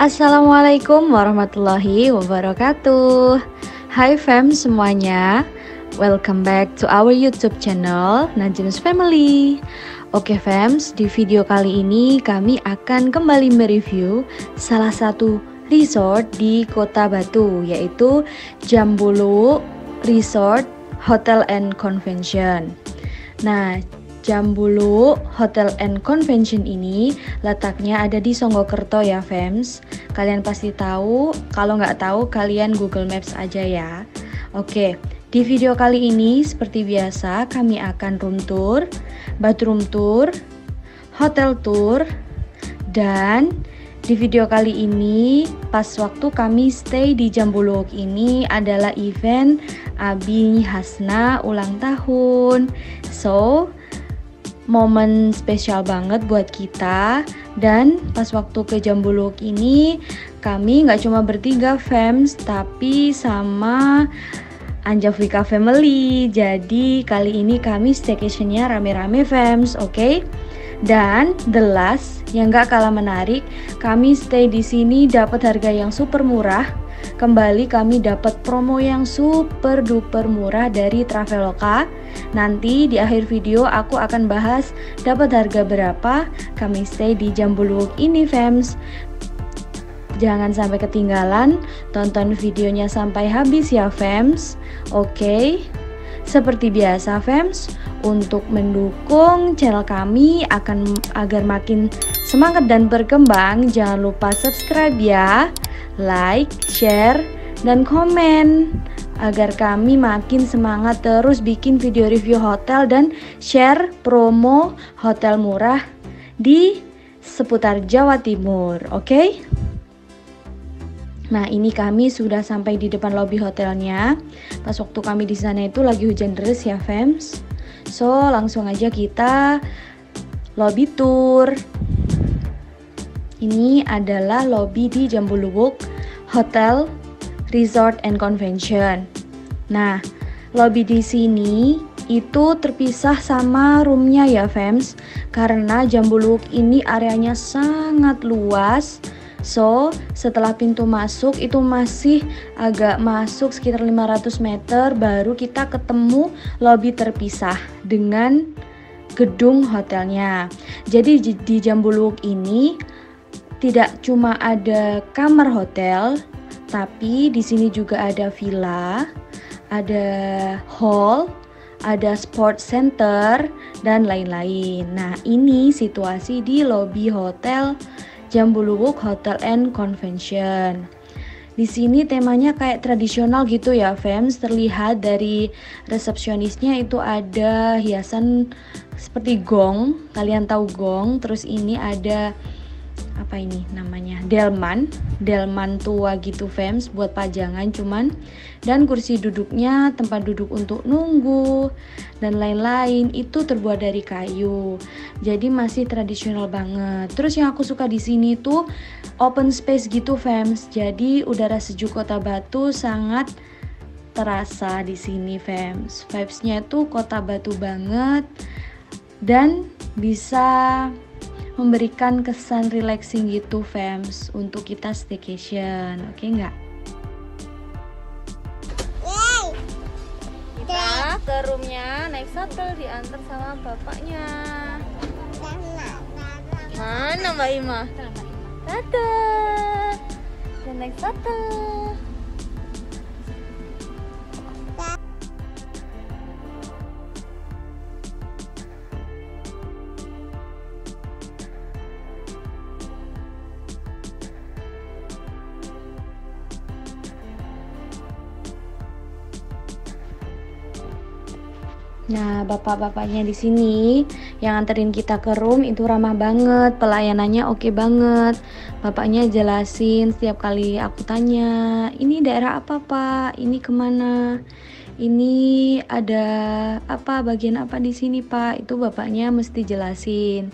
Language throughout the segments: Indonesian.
Assalamualaikum warahmatullahi wabarakatuh. Hai fam semuanya, welcome back to our YouTube channel Najim's Family. Oke fams, di video kali ini kami akan kembali mereview salah satu resort di Kota Batu, yaitu Jambulu Resort Hotel and Convention. Nah, Jambulu Hotel and Convention ini letaknya ada di Songgokerto ya fams. Kalian pasti tahu, kalau nggak tahu kalian Google Maps aja ya. Oke, di video kali ini seperti biasa kami akan room tour, bathroom tour, hotel tour, dan di video kali ini pas waktu kami stay di Jambulu ini adalah event Abi Hasna ulang tahun. So, momen spesial banget buat kita. Dan pas waktu ke Jambulu ini kami nggak cuma bertiga fams, tapi sama Anjafika family. Jadi kali ini kami staycationnya rame-rame fams, oke? Dan the last yang nggak kalah menarik, kami stay di sini dapat harga yang super murah. Kembali kami dapat promo yang super duper murah dari Traveloka. Nanti di akhir video aku akan bahas dapat harga berapa kami stay di Jambulu ini fams. Jangan sampai ketinggalan, tonton videonya sampai habis ya fams. Oke. Seperti biasa fams, untuk mendukung channel kami agar makin semangat dan berkembang, jangan lupa subscribe ya, like, share, dan komen agar kami makin semangat terus bikin video review hotel dan share promo hotel murah di seputar Jawa Timur, oke? Nah, ini kami sudah sampai di depan lobi hotelnya. Pas waktu kami di sana itu lagi hujan deras ya fams. So, langsung aja kita lobby tour. Ini adalah lobby di Jambulu Hotel Resort and Convention. Nah, lobby di sini itu terpisah sama roomnya ya fams, karena Jambulu ini areanya sangat luas. So, setelah pintu masuk itu masih agak masuk sekitar 500 meter baru kita ketemu lobby terpisah dengan gedung hotelnya. Jadi di Jambulu ini tidak cuma ada kamar hotel, tapi di sini juga ada villa, ada hall, ada sport center, dan lain-lain. Nah, ini situasi di lobby hotel Jambulu Hotel and Convention. Di sini temanya kayak tradisional gitu ya fams. Terlihat dari resepsionisnya itu ada hiasan seperti gong. Kalian tahu gong? Terus ini ada apa ini namanya? Delman tua gitu fams, buat pajangan cuman. Dan kursi duduknya tempat duduk untuk nunggu dan lain-lain itu terbuat dari kayu. Jadi masih tradisional banget. Terus yang aku suka di sini tuh open space gitu fams. Jadi udara sejuk Kota Batu sangat terasa di sini fams. Vibes-nya tuh Kota Batu banget dan bisa memberikan kesan relaxing gitu fams untuk kita staycation. Oke nggak? Kita ke roomnya naik shuttle, diantar sama bapaknya. Mana Mbak Ima? Dadah. Dan naik shuttle. Nah, bapak-bapaknya di sini yang anterin kita ke room itu ramah banget, pelayanannya oke banget. Bapaknya jelasin setiap kali aku tanya, ini daerah apa pak? Ini kemana? Ini ada apa? Bagian apa di sini pak? Itu bapaknya mesti jelasin.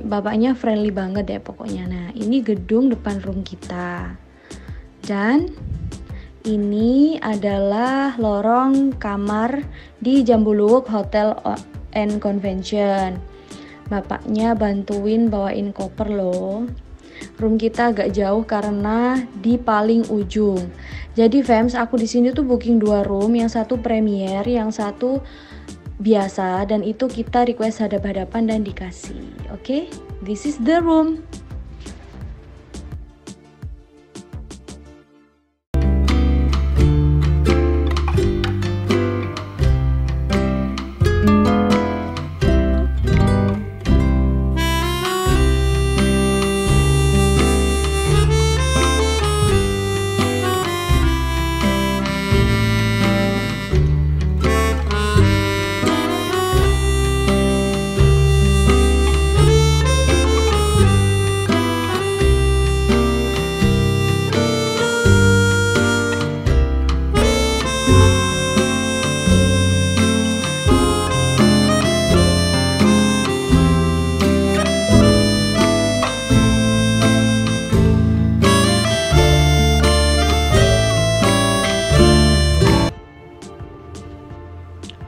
Bapaknya friendly banget deh pokoknya. Nah, ini gedung depan room kita. Dan ini adalah lorong kamar di Jambulu Hotel and Convention. Bapaknya bantuin bawain koper loh. Room kita agak jauh karena di paling ujung. Jadi fams, aku di sini tuh booking 2 room, yang satu premier, yang satu biasa, dan itu kita request hadap-hadapan dan dikasih. Oke, this is the room.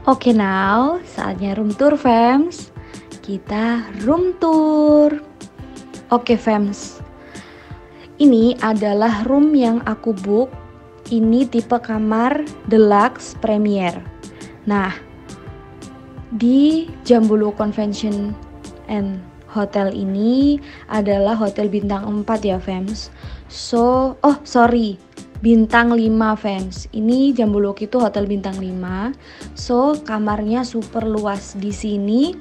Oke, now saatnya room tour fams. Kita room tour. Oke fams, ini adalah room yang aku book. Ini tipe kamar deluxe premier. Nah, di Jambulu Convention and Hotel ini adalah hotel bintang 4 ya fams. Bintang 5 fams. Ini Jambuluk itu hotel bintang 5. So, kamarnya super luas. Di sini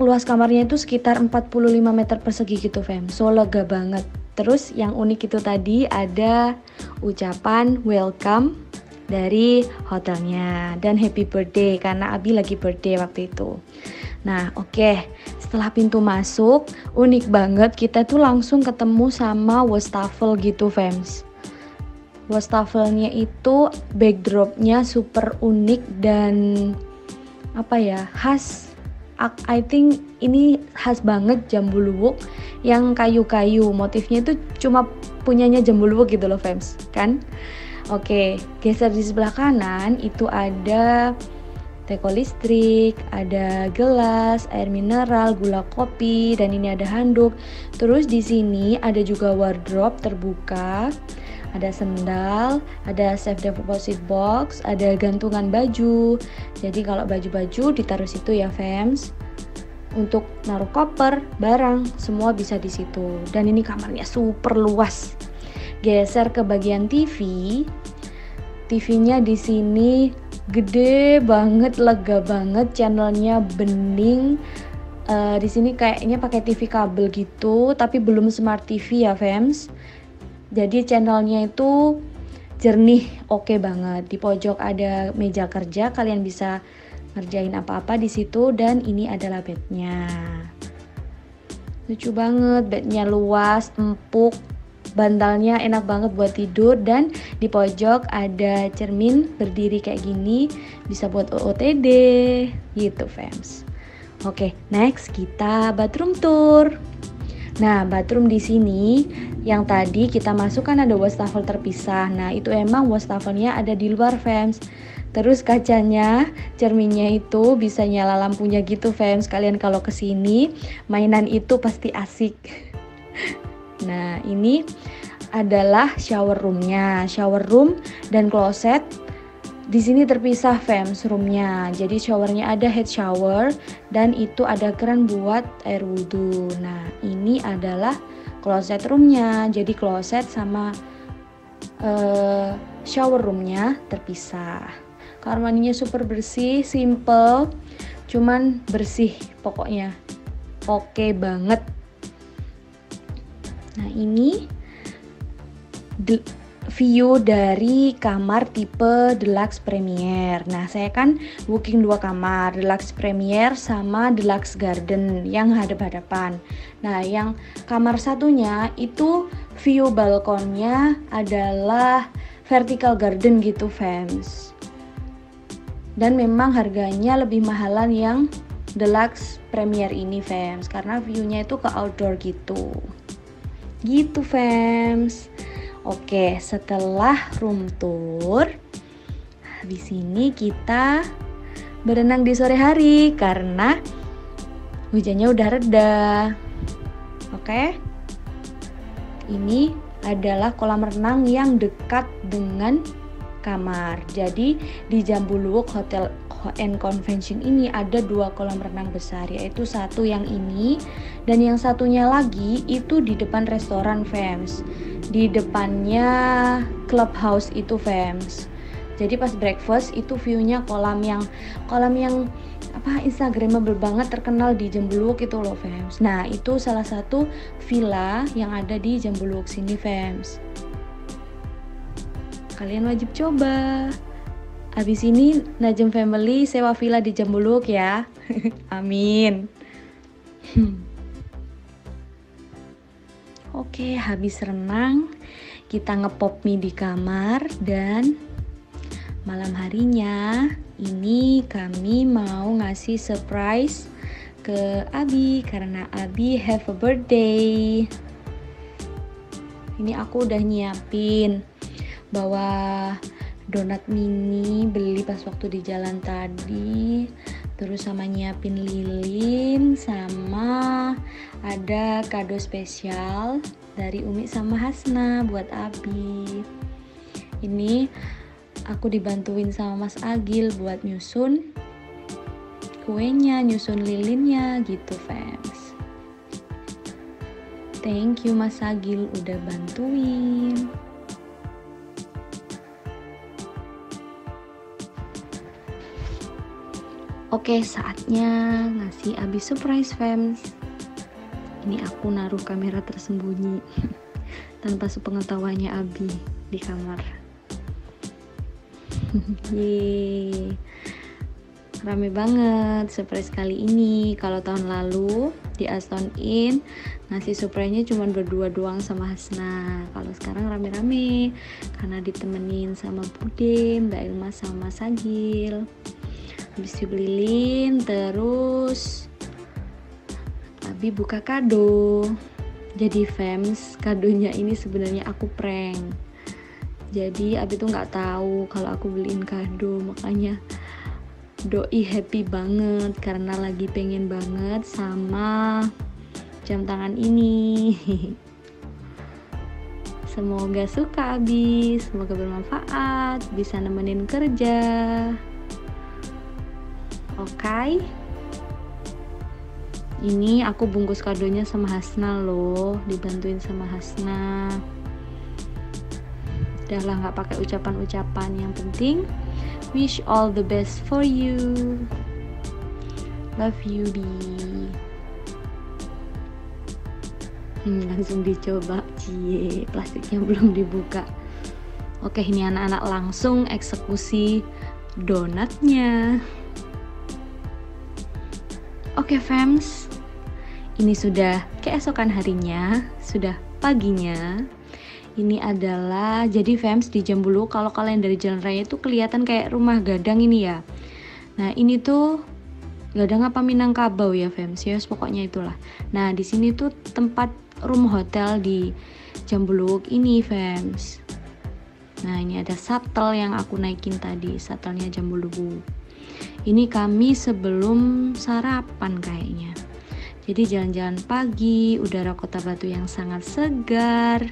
luas kamarnya itu sekitar 45 meter persegi gitu fam. So, lega banget. Terus yang unik itu tadi ada ucapan welcome dari hotelnya dan happy birthday karena Abi lagi birthday waktu itu. Nah, oke. Setelah pintu masuk, unik banget, kita tuh langsung ketemu sama wastafel gitu fams. Wastafelnya itu backdropnya super unik dan khas. I think ini khas banget Jambuluwuk yang kayu-kayu, motifnya itu cuma punyanya Jambuluwuk gitu loh fams kan. Oke, geser di sebelah kanan itu ada teko listrik, ada gelas, air mineral, gula kopi, dan ini ada handuk. Terus di sini ada juga wardrobe terbuka, ada sendal, ada safe deposit box, ada gantungan baju. Jadi kalau baju-baju ditaruh situ ya fams. Untuk naruh koper, barang, semua bisa di situ. Dan ini kamarnya super luas. Geser ke bagian TV. TV-nya di sini gede banget, lega banget, channelnya bening. Di sini kayaknya pakai TV kabel gitu, tapi belum smart TV ya fams. Jadi channelnya itu jernih, oke banget. Di pojok ada meja kerja, kalian bisa ngerjain apa-apa di situ. Dan ini adalah bednya, lucu banget, bednya luas, empuk, bantalnya enak banget buat tidur. Dan di pojok ada cermin berdiri kayak gini, bisa buat OOTD gitu fams. Oke, next kita bathroom tour. Nah, bathroom di sini yang tadi kita masukkan ada wastafel terpisah. Nah, itu emang wastafelnya ada di luar fams. Terus kacanya, cerminnya itu bisa nyala lampunya gitu fams. Kalian kalau kesini mainan itu pasti asik. Nah, ini adalah shower roomnya. Shower room dan closet di sini terpisah fams roomnya. Jadi showernya ada head shower dan itu ada keran buat air wudhu. Nah, ini adalah closet roomnya. Jadi closet sama shower roomnya terpisah. Kamar mandinya super bersih, simple, cuman bersih pokoknya. Oke banget. Nah, ini view dari kamar tipe deluxe premier. Nah, saya kan booking 2 kamar, deluxe premier sama deluxe garden yang hadap-hadapan. Nah, yang kamar satunya itu view balkonnya adalah vertical garden gitu fams. Dan memang harganya lebih mahalan yang deluxe premier ini fams, karena viewnya itu ke outdoor gitu. Gitu fams. Oke, setelah room tour, habis ini kita berenang di sore hari karena hujannya udah reda. Oke, Ini adalah kolam renang yang dekat dengan kamar. Jadi di Jambuluwuk Hotel and Convention ini ada 2 kolam renang besar, yaitu satu yang ini dan yang satunya lagi itu di depan restoran fams. Di depannya clubhouse itu fams. Jadi pas breakfast itu view-nya kolam yang instagramable banget, terkenal di Jambuluwuk itu loh fams. Nah itu salah satu villa yang ada di Jambuluwuk sini fams. Kalian wajib coba. Habis ini Najem Family sewa villa di Jambuluwuk ya. Amin. Oke, habis renang kita ngepop mie di kamar, dan malam harinya ini kami mau ngasih surprise ke Abi karena Abi have a birthday. Ini aku udah nyiapin bawa donat mini, beli pas waktu di jalan tadi, terus sama nyiapin lilin, sama ada kado spesial dari Umi sama Hasna buat Abi. Ini aku dibantuin sama Mas Agil buat nyusun kuenya, nyusun lilinnya gitu fans. Thank you Mas Agil udah bantuin. Oke, saatnya ngasih Abi surprise fans. Ini aku naruh kamera tersembunyi tanpa sepengetahuannya Abi di kamar. Yeay, rame banget surprise kali ini. Kalau tahun lalu di Aston Inn ngasih surprise-nya cuma berdua doang sama Hasna. Kalau sekarang rame-rame karena ditemenin sama Bude, Mbak Ilma sama Mas Agil. Habis dibeli lilin, terus Abi buka kado. Jadi fams, kadonya ini sebenarnya aku prank. Jadi Abi tuh nggak tahu kalau aku beliin kado, makanya doi happy banget karena lagi pengen banget sama jam tangan ini. Semoga suka Abi, semoga bermanfaat, bisa nemenin kerja. Oke. Ini aku bungkus kadonya sama Hasna loh, dibantuin sama Hasna. Udah lah, nggak pakai ucapan-ucapan, yang penting wish all the best for you. Love you Bi. Langsung dicoba, cie, plastiknya belum dibuka. Oke, ini anak-anak langsung eksekusi donatnya. Oke fams, ini sudah keesokan harinya, sudah paginya. Ini adalah, jadi fams di Jambuluwuk kalau kalian dari jalan raya itu kelihatan kayak rumah gadang ini ya. Nah ini tuh gadang apa Minangkabau ya fams, ya pokoknya itulah. Nah di sini tuh tempat room hotel di Jambuluwuk ini fams. Nah ini ada shuttle yang aku naikin tadi, shuttle-nya Jambuluwuk. Ini kami sebelum sarapan kayaknya. Jadi jalan-jalan pagi, udara Kota Batu yang sangat segar,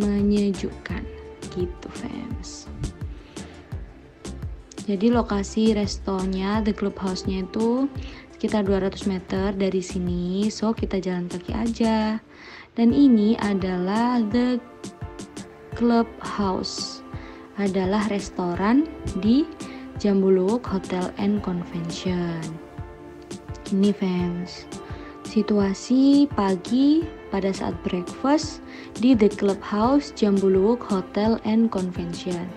menyejukkan gitu fans. Jadi lokasi restonya, the clubhouse-nya itu sekitar 200 meter dari sini, so kita jalan kaki aja. Dan ini adalah the clubhouse, adalah restoran di Jambuluwuk Hotel and Convention. Ini fans, situasi pagi pada saat breakfast di The Clubhouse Jambuluwuk Hotel and Convention.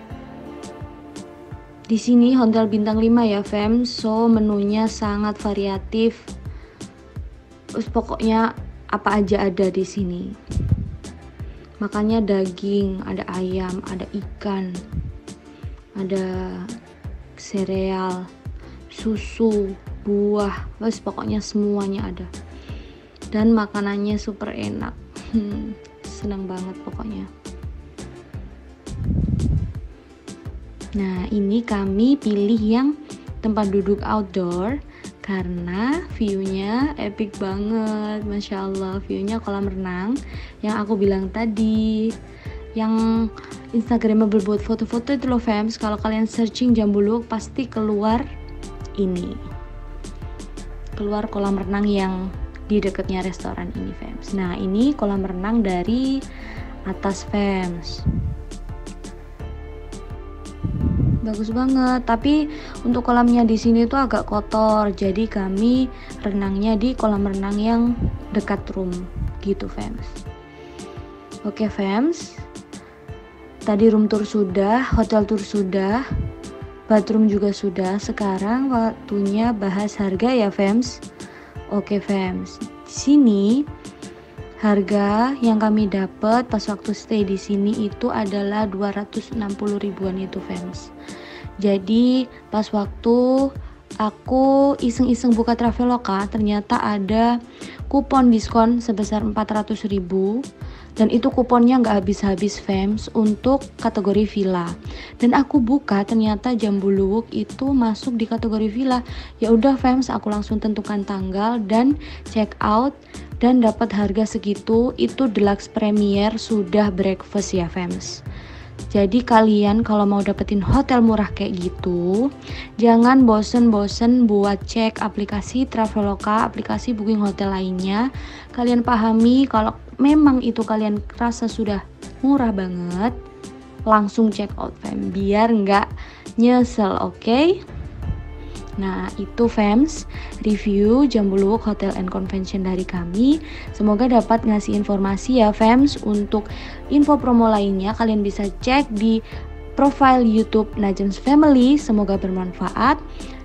Di sini hotel bintang 5 ya fam, so menunya sangat variatif. Terus pokoknya apa aja ada di sini. Makanya daging, ada ayam, ada ikan, ada sereal, susu, buah, wes pokoknya semuanya ada. Dan makanannya super enak. Senang banget pokoknya. Nah, ini kami pilih yang tempat duduk outdoor karena view-nya epic banget. Masya Allah, view-nya kolam renang yang aku bilang tadi, yang instagramable buat foto-foto itu loh fams. Kalau kalian searching Jambuluwuk pasti keluar ini, keluar kolam renang yang di dekatnya restoran ini fams. Nah ini kolam renang dari atas fams, bagus banget. Tapi untuk kolamnya di sini tuh agak kotor, jadi kami renangnya di kolam renang yang dekat room gitu fams. Oke fams, tadi room tour sudah, hotel tour sudah, bathroom juga sudah. Sekarang waktunya bahas harga ya fams. Oke fams, di sini harga yang kami dapat pas waktu stay di sini itu adalah 260 ribuan itu fams. Jadi pas waktu aku iseng-iseng buka Traveloka, ternyata ada kupon diskon sebesar 400 ribu, dan itu kuponnya nggak habis-habis fams untuk kategori villa. Dan aku buka ternyata Jambuluwuk itu masuk di kategori villa. Ya udah fams, aku langsung tentukan tanggal dan check out dan dapat harga segitu. Itu deluxe premier sudah breakfast ya fams. Jadi kalian kalau mau dapetin hotel murah kayak gitu, jangan bosen-bosen buat cek aplikasi Traveloka, aplikasi booking hotel lainnya. Kalian pahami kalau memang itu kalian rasa sudah murah banget, langsung check out fam, biar nggak nyesel, oke? Nah itu fams review Jambuluwuk Hotel and Convention dari kami. Semoga dapat ngasih informasi ya fams. Untuk info promo lainnya kalian bisa cek di profile YouTube Najms Family. Semoga bermanfaat.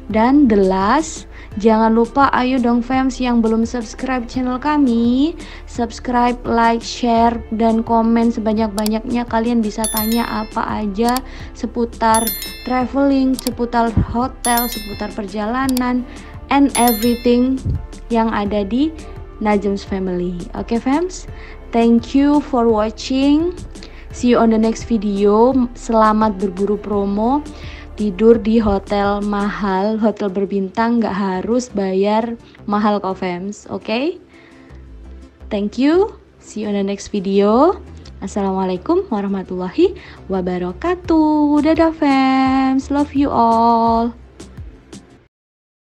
Dan the last, jangan lupa ayo dong fams yang belum subscribe channel kami, subscribe, like, share, dan komen sebanyak-banyaknya. Kalian bisa tanya apa aja seputar traveling, seputar hotel, seputar perjalanan, and everything yang ada di Najms Family. Oke fams, thank you for watching. See you on the next video. Selamat berburu promo. Tidur di hotel mahal, hotel berbintang, nggak harus bayar mahal kok fams, oke? Thank you, see you on the next video. Assalamualaikum warahmatullahi wabarakatuh. Dadah fams, love you all.